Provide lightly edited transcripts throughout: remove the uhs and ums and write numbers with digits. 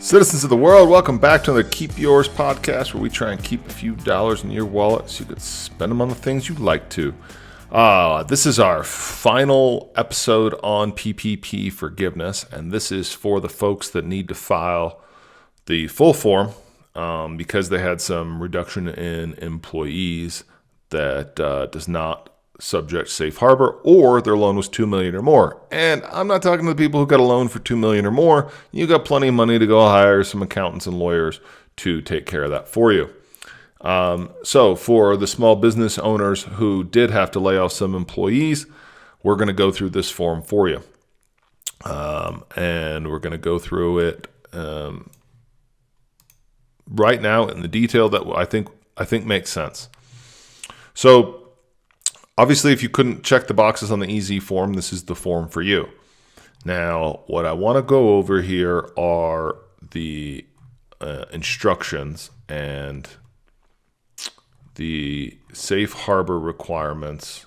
Citizens of the world, welcome back to another Keep Yours podcast, where we try and keep a few dollars in your wallet so you could spend them on the things you'd like to. This is our final episode on PPP forgiveness, and this is for the folks that need to file the full form because they had some reduction in employees that does not subject safe harbor, or their loan was $2 million or more. And I'm not talking to the people who got a loan for $2 million or more. You got plenty of money to go hire some accountants and lawyers to take care of that for you. So for the small business owners who did have to lay off some employees, we're going to go through this form for you. And we're going to go through it right now in the detail that I think makes sense. So obviously, if you couldn't check the boxes on the EZ form, this is the form for you. Now, what I want to go over here are the instructions and the safe harbor requirements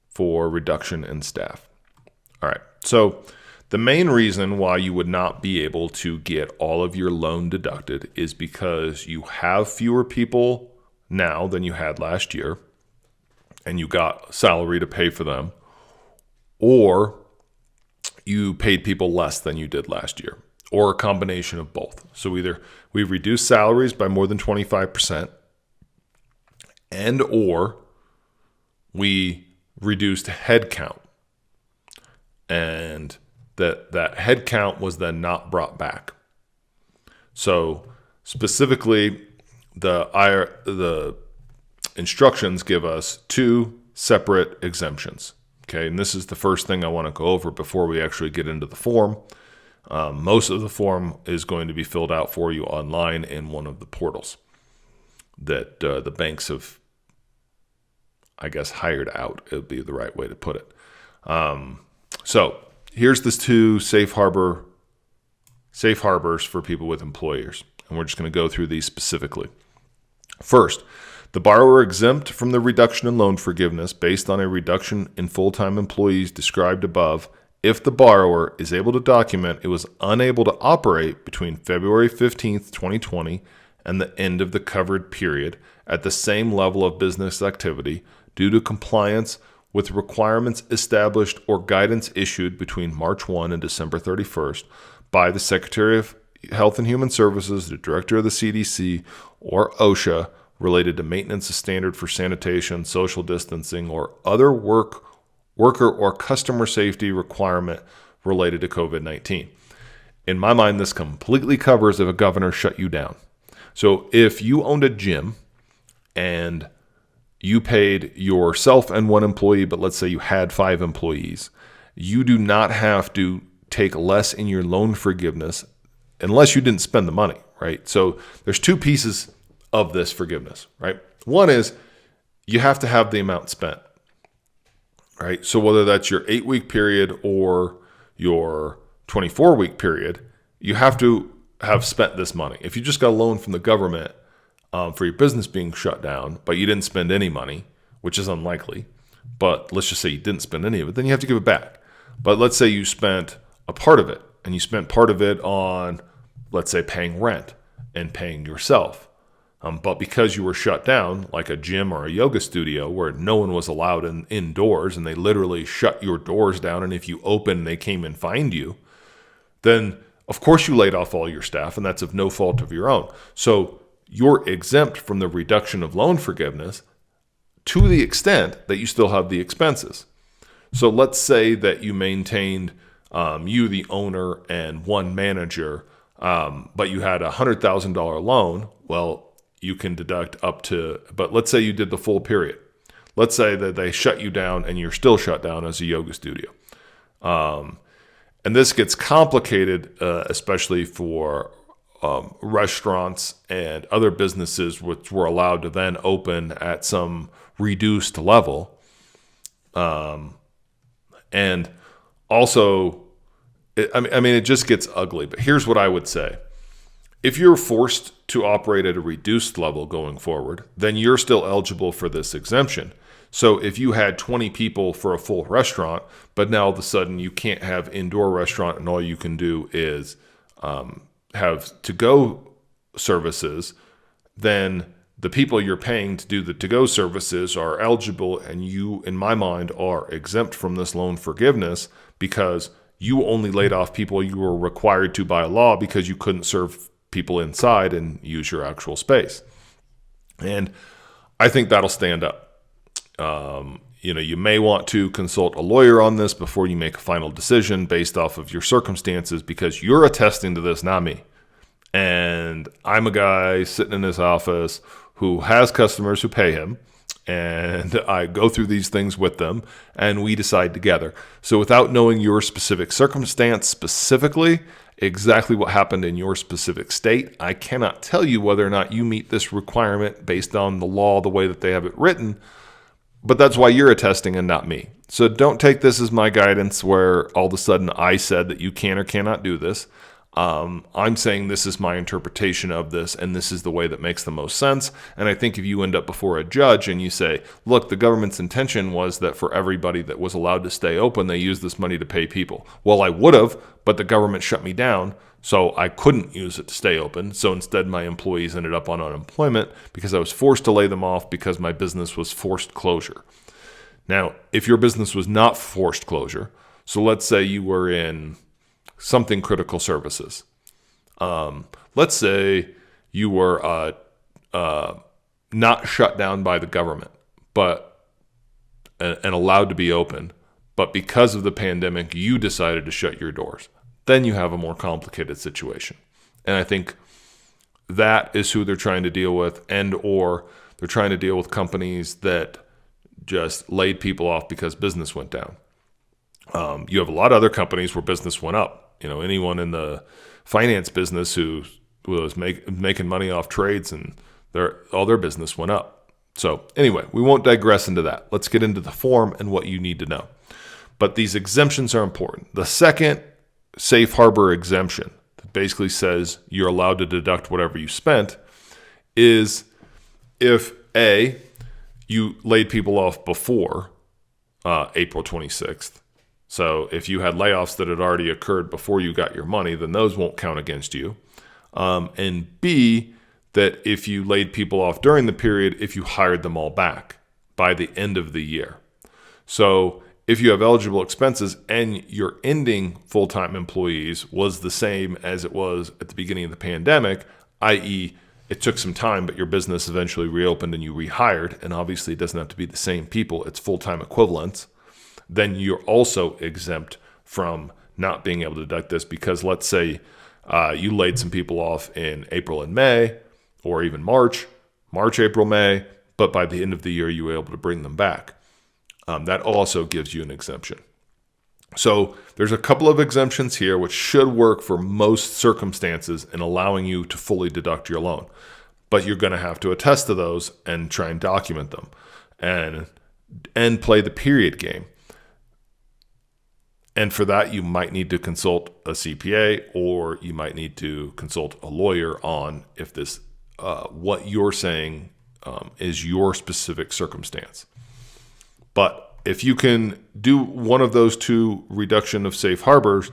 for reduction in staff. All right, so the main reason why you would not be able to get all of your loan deducted is because you have fewer people now than you had last year, and you got salary to pay for them, or you paid people less than you did last year, or a combination of both. So either we reduced salaries by more than 25%, and or we reduced headcount, and that headcount was then not brought back. So specifically, the instructions give us two separate exemptions. Okay, and this is the first thing I want to go over before we actually get into the form. Most of the form is going to be filled out for you online in one of the portals that the banks have, I guess, hired out. It would be the right way to put it. So here's the two safe harbors for people with employers, and we're just going to go through these specifically. First, the borrower exempt from the reduction in loan forgiveness based on a reduction in full-time employees described above if the borrower is able to document it was unable to operate between February 15th, 2020 and the end of the covered period at the same level of business activity due to compliance with requirements established or guidance issued between March 1 and December 31st by the Secretary of Health and Human Services, the Director of the CDC, or OSHA, related to maintenance of standard for sanitation, social distancing, or other worker or customer safety requirement related to COVID-19. In my mind, this completely covers if a governor shut you down. So if you owned a gym and you paid yourself and one employee, but let's say you had 5 employees, you do not have to take less in your loan forgiveness unless you didn't spend the money, right? So there's two pieces of this forgiveness, right? One is you have to have the amount spent, right? So whether that's your 8-week period or your 24-week period, you have to have spent this money. If you just got a loan from the government for your business being shut down, but you didn't spend any money, which is unlikely, but let's just say you didn't spend any of it, then you have to give it back. But let's say you spent a part of it, and you spent part of it on, let's say, paying rent and paying yourself. But because you were shut down, like a gym or a yoga studio where no one was allowed indoors and they literally shut your doors down, and if you open, they came and fined you, then of course you laid off all your staff, and that's of no fault of your own. So you're exempt from the reduction of loan forgiveness to the extent that you still have the expenses. So let's say that you maintained, you, the owner, and one manager, but you had a $100,000 loan. Well, you can deduct up to, but let's say you did the full period. Let's say that they shut you down and you're still shut down as a yoga studio. And this gets complicated, especially for restaurants and other businesses which were allowed to then open at some reduced level. And also, it just gets ugly. But here's what I would say. If you're forced to operate at a reduced level going forward, then you're still eligible for this exemption. So if you had 20 people for a full restaurant, but now all of a sudden you can't have indoor restaurant and all you can do is have to-go services, then the people you're paying to do the to-go services are eligible, and you, in my mind, are exempt from this loan forgiveness because you only laid off people you were required to by law because you couldn't serve people inside and use your actual space. And I think that'll stand up. You may want to consult a lawyer on this before you make a final decision based off of your circumstances, because you're attesting to this, not me. And I'm a guy sitting in his office who has customers who pay him, and I go through these things with them, and we decide together. So without knowing your specific circumstance specifically, exactly what happened in your specific state, I cannot tell you whether or not you meet this requirement based on the law the way that they have it written, but that's why you're attesting and not me. So don't take this as my guidance where all of a sudden I said that you can or cannot do this. I'm saying this is my interpretation of this, and this is the way that makes the most sense. And I think if you end up before a judge and you say, look, the government's intention was that for everybody that was allowed to stay open, they used this money to pay people. Well, I would have, but the government shut me down, so I couldn't use it to stay open. So instead, my employees ended up on unemployment because I was forced to lay them off because my business was forced closure. Now, if your business was not forced closure, so let's say you were in something critical services. Let's say you were not shut down by the government, and allowed to be open, but because of the pandemic, you decided to shut your doors. Then you have a more complicated situation. And I think that is who they're trying to deal with, or they're trying to deal with companies that just laid people off because business went down. You have a lot of other companies where business went up. Anyone in the finance business who was making money off trades, and all their business went up. So anyway, we won't digress into that. Let's get into the form and what you need to know. But these exemptions are important. The second safe harbor exemption that basically says you're allowed to deduct whatever you spent is if A, you laid people off before April 26th. So if you had layoffs that had already occurred before you got your money, then those won't count against you. And B, that if you laid people off during the period, if you hired them all back by the end of the year. So if you have eligible expenses and your ending full-time employees was the same as it was at the beginning of the pandemic, i.e., it took some time, but your business eventually reopened and you rehired, and obviously it doesn't have to be the same people, it's full-time equivalents, then you're also exempt from not being able to deduct this, because let's say you laid some people off in April and May, or even March, April, May, but by the end of the year you were able to bring them back. That also gives you an exemption. So there's a couple of exemptions here which should work for most circumstances in allowing you to fully deduct your loan. But you're going to have to attest to those and try and document them and play the period game. And for that, you might need to consult a CPA, or you might need to consult a lawyer on if this, what you're saying is your specific circumstance. But if you can do one of those two reduction of safe harbors,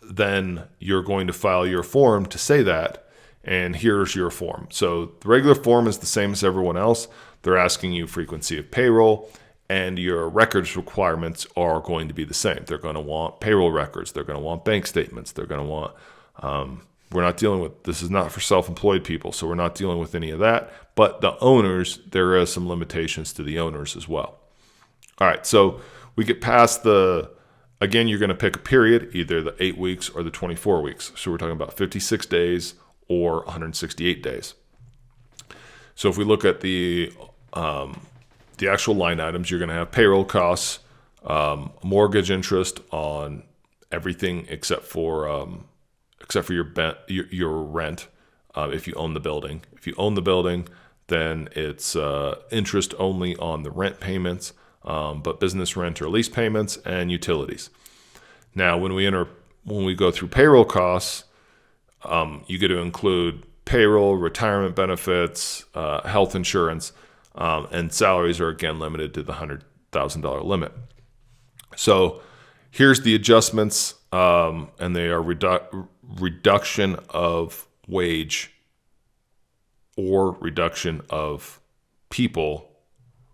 then you're going to file your form to say that, and here's your form. So the regular form is the same as everyone else. They're asking you frequency of payroll, and your records requirements are going to be the same. They're going to want payroll records. They're going to want bank statements. They're going to want, we're not dealing with, this is not for self-employed people, so we're not dealing with any of that. But the owners, there are some limitations to the owners as well. All right, so we get past again, you're going to pick a period, either the 8 weeks or the 24 weeks. So we're talking about 56 days or 168 days. So if we look at the actual line items, you're going to have payroll costs, mortgage interest on everything except for your rent. If you own the building, then it's interest only on the rent payments, but business rent or lease payments and utilities. Now, when we go through payroll costs, you get to include payroll, retirement benefits, health insurance. And salaries are again limited to the $100,000 limit. So Here's the adjustments, and they are reduction of wage or reduction of people.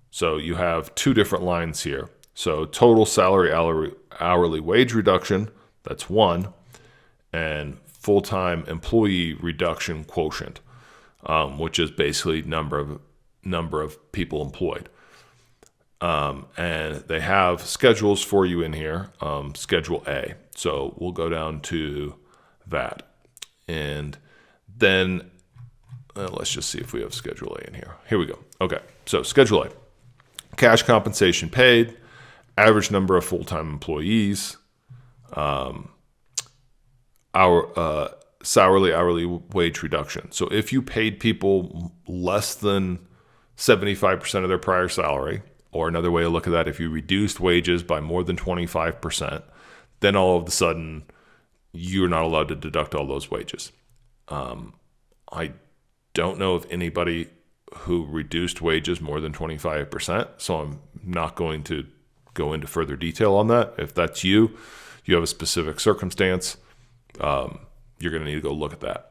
So you have two different lines here. So total salary hourly wage reduction, that's one, and full-time employee reduction quotient, which is basically number of people employed. And they have schedules for you in here, Schedule A. So we'll go down to that. And then let's just see if we have Schedule A in here. Here we go. Okay, so Schedule A. Cash compensation paid, average number of full-time employees, our hourly wage reduction. So if you paid people less than 75% of their prior salary, or another way to look at that, if you reduced wages by more than 25%, then all of a sudden you're not allowed to deduct all those wages. I don't know of anybody who reduced wages more than 25%, so I'm not going to go into further detail on that. If that's you have a specific circumstance, you're going to need to go look at that.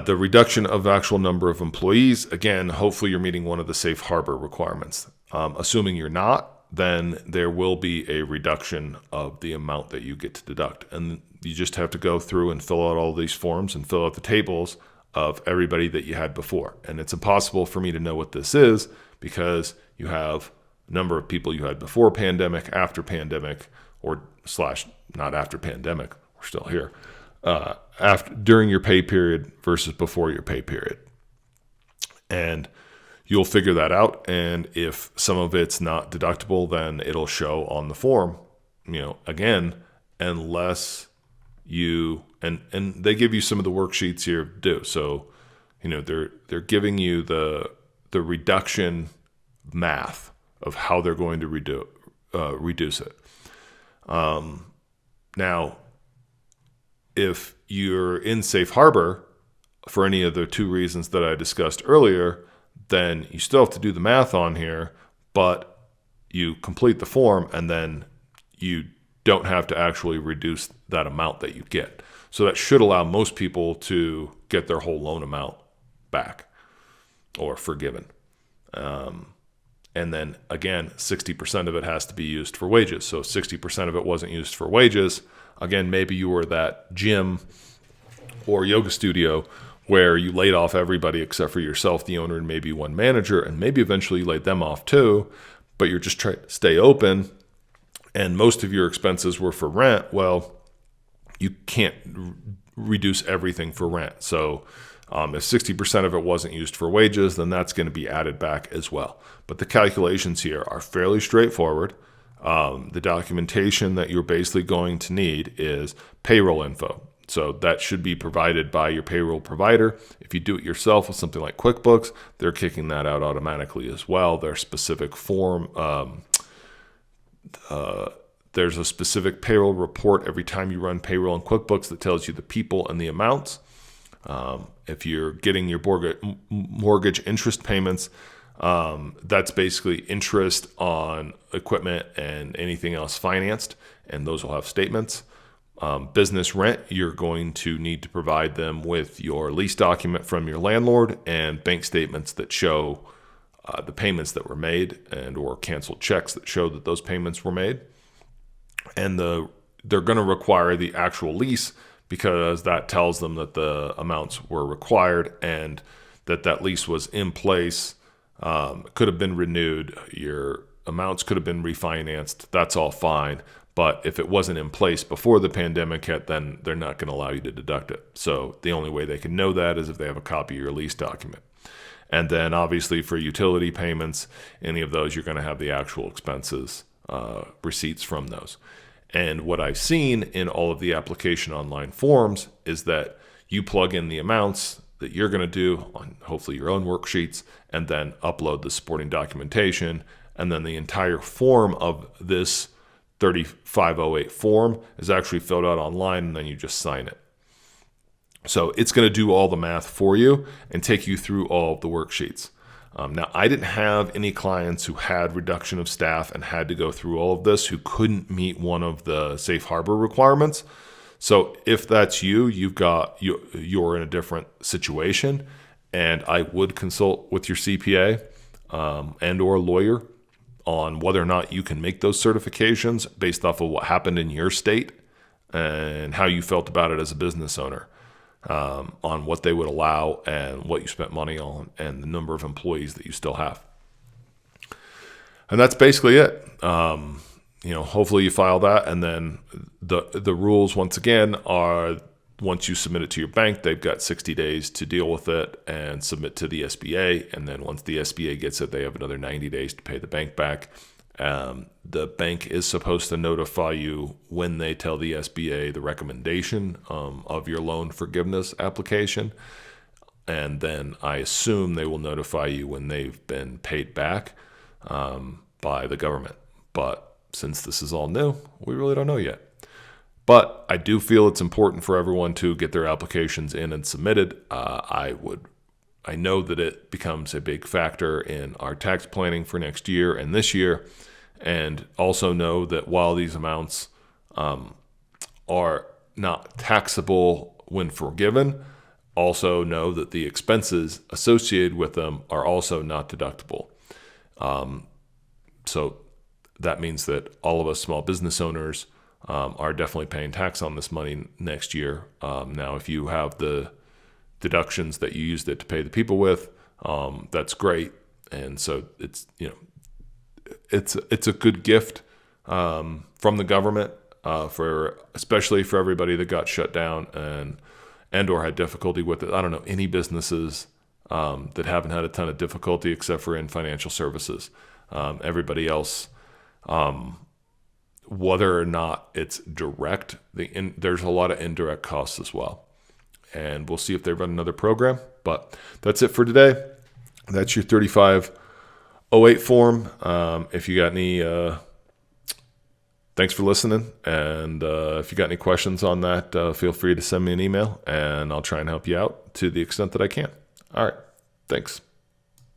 The reduction of actual number of employees, again, hopefully you're meeting one of the safe harbor requirements. Assuming you're not, then there will be a reduction of the amount that you get to deduct. And you just have to go through and fill out all these forms and fill out the tables of everybody that you had before. And it's impossible for me to know what this is because you have a number of people you had before pandemic, after pandemic, or / not after pandemic, we're still here, during your pay period versus before your pay period. And you'll figure that out. And if some of it's not deductible, then it'll show on the form, again, unless you, and they give you some of the worksheets here to do. So, they're giving you the reduction math of how they're going to reduce it. Now, if you're in safe harbor for any of the two reasons that I discussed earlier, then you still have to do the math on here, but you complete the form and then you don't have to actually reduce that amount that you get. So that should allow most people to get their whole loan amount back or forgiven. And then again, 60% of it has to be used for wages. So 60% of it wasn't used for wages. Again, maybe you were that gym or yoga studio where you laid off everybody except for yourself, the owner, and maybe one manager, and maybe eventually you laid them off too, but you're just trying to stay open and most of your expenses were for rent. Well, you can't reduce everything for rent. So if 60% of it wasn't used for wages, then that's going to be added back as well. But the calculations here are fairly straightforward. The documentation that you're basically going to need is payroll info. So that should be provided by your payroll provider. If you do it yourself with something like QuickBooks, they're kicking that out automatically as well. Their specific form, there's a specific payroll report every time you run payroll in QuickBooks that tells you the people and the amounts. If you're getting your mortgage interest payments, that's basically interest on equipment and anything else financed, and those will have statements. Business rent, you're going to need to provide them with your lease document from your landlord and bank statements that show the payments that were made and or canceled checks that show that those payments were made. And they're going to require the actual lease because that tells them that the amounts were required and that lease was in place. Could have been renewed. Your amounts could have been refinanced. That's all fine. But if it wasn't in place before the pandemic hit, then they're not going to allow you to deduct it. So the only way they can know that is if they have a copy of your lease document. And then obviously for utility payments, any of those, you're going to have the actual expenses, receipts from those. And what I've seen in all of the application online forms is that you plug in the amounts that you're going to do on hopefully your own worksheets and then upload the supporting documentation. And then the entire form of this 3508 form is actually filled out online and then you just sign it. So it's going to do all the math for you and take you through all of the worksheets. Now, I didn't have any clients who had reduction of staff and had to go through all of this who couldn't meet one of the safe harbor requirements. So if that's you, you're in a different situation, and I would consult with your CPA and or lawyer on whether or not you can make those certifications based off of what happened in your state and how you felt about it as a business owner, on what they would allow and what you spent money on and the number of employees that you still have. And that's basically it. Hopefully you file that, and then the rules once again are, once you submit it to your bank, they've got 60 days to deal with it and submit to the SBA. And then once the SBA gets it, they have another 90 days to pay the bank back. The bank is supposed to notify you when they tell the SBA the recommendation of your loan forgiveness application. And then I assume they will notify you when they've been paid back by the government. But since this is all new, we really don't know yet. But I do feel it's important for everyone to get their applications in and submitted. I know that it becomes a big factor in our tax planning for next year and this year. And also know that while these amounts are not taxable when forgiven, also know that the expenses associated with them are also not deductible. So that means that all of us small business owners are definitely paying tax on this money next year. Now, if you have the deductions that you used it to pay the people with, that's great. And so it's a good gift from the government especially for everybody that got shut down and or had difficulty with it. I don't know any businesses that haven't had a ton of difficulty except for in financial services. Everybody else, whether or not it's direct, there's a lot of indirect costs as well. And we'll see if they run another program. But that's it for today. That's your 3508 form. If you got any, thanks for listening. And if you got any questions on that, feel free to send me an email, and I'll try and help you out to the extent that I can. All right. Thanks.